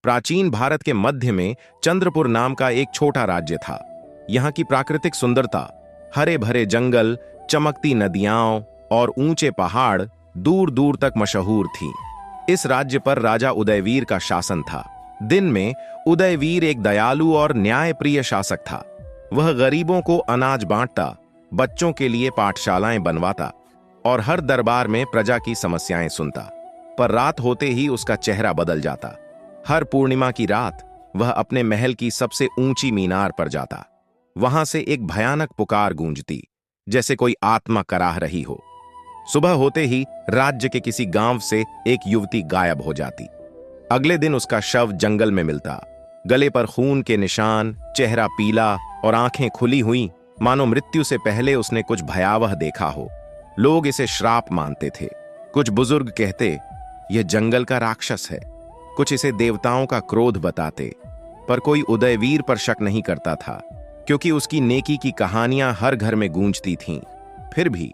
प्राचीन भारत के मध्य में चंद्रपुर नाम का एक छोटा राज्य था। यहाँ की प्राकृतिक सुंदरता, हरे भरे जंगल, चमकती नदियां और ऊंचे पहाड़ दूर दूर तक मशहूर थीं। इस राज्य पर राजा उदयवीर का शासन था। दिन में उदयवीर एक दयालु और न्यायप्रिय शासक था। वह गरीबों को अनाज बांटता, बच्चों के लिए पाठशालाएं बनवाता और हर दरबार में प्रजा की समस्याएं सुनता। पर रात होते ही उसका चेहरा बदल जाता। हर पूर्णिमा की रात वह अपने महल की सबसे ऊंची मीनार पर जाता। वहां से एक भयानक पुकार गूंजती, जैसे कोई आत्मा कराह रही हो। सुबह होते ही राज्य के किसी गांव से एक युवती गायब हो जाती। अगले दिन उसका शव जंगल में मिलता, गले पर खून के निशान, चेहरा पीला और आंखें खुली हुई, मानो मृत्यु से पहले उसने कुछ भयावह देखा हो। लोग इसे श्राप मानते थे। कुछ बुजुर्ग कहते यह जंगल का राक्षस है, कुछ इसे देवताओं का क्रोध बताते। पर कोई उदयवीर पर शक नहीं करता था, क्योंकि उसकी नेकी की कहानियां हर घर में गूंजती थीं। फिर भी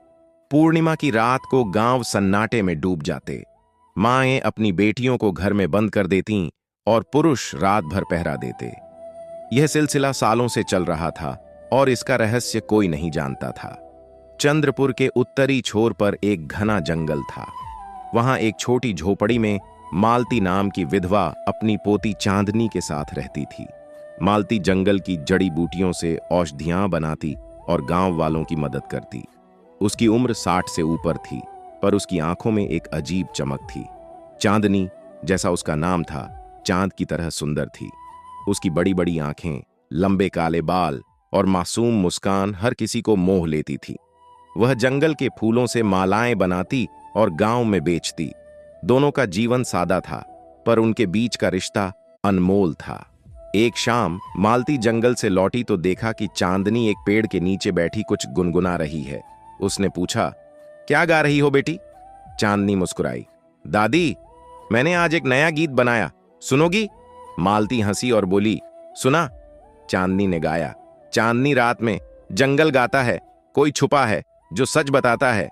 पूर्णिमा की रात को गांव सन्नाटे में डूब जाते। माएं अपनी बेटियों को घर में बंद कर देतीं और पुरुष रात भर पहरा देते। यह सिलसिला सालों से चल रहा था और इसका रहस्य कोई नहीं जानता था। चंद्रपुर के उत्तरी छोर पर एक घना जंगल था। वहां एक छोटी झोपड़ी में मालती नाम की विधवा अपनी पोती चांदनी के साथ रहती थी। मालती जंगल की जड़ी बूटियों से औषधियां बनाती और गांव वालों की मदद करती। उसकी उम्र 60 से ऊपर थी, पर उसकी आंखों में एक अजीब चमक थी। चांदनी, जैसा उसका नाम था, चांद की तरह सुंदर थी। उसकी बड़ी बड़ी आंखें, लंबे काले बाल और मासूम मुस्कान हर किसी को मोह लेती थी। वह जंगल के फूलों से मालाएं बनाती और गांव में बेचती। दोनों का जीवन सादा था, पर उनके बीच का रिश्ता अनमोल था। एक शाम मालती जंगल से लौटी तो देखा कि चांदनी एक पेड़ के नीचे बैठी कुछ गुनगुना रही है। उसने पूछा, क्या गा रही हो बेटी? चांदनी मुस्कुराई, दादी, मैंने आज एक नया गीत बनाया, सुनोगी? मालती हंसी और बोली, सुना। चांदनी ने गाया, चांदनी रात में जंगल गाता है, कोई छुपा है जो सच बताता है।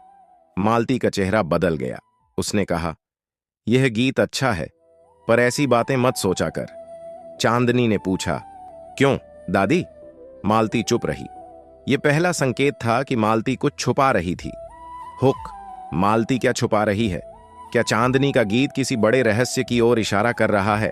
मालती का चेहरा बदल गया। उसने कहा, यह गीत अच्छा है, पर ऐसी बातें मत सोचा कर। चांदनी ने पूछा, क्यों दादी? मालती चुप रही। यह पहला संकेत था कि मालती कुछ छुपा रही थी। हुक, मालती क्या छुपा रही है? क्या चांदनी का गीत किसी बड़े रहस्य की ओर इशारा कर रहा है?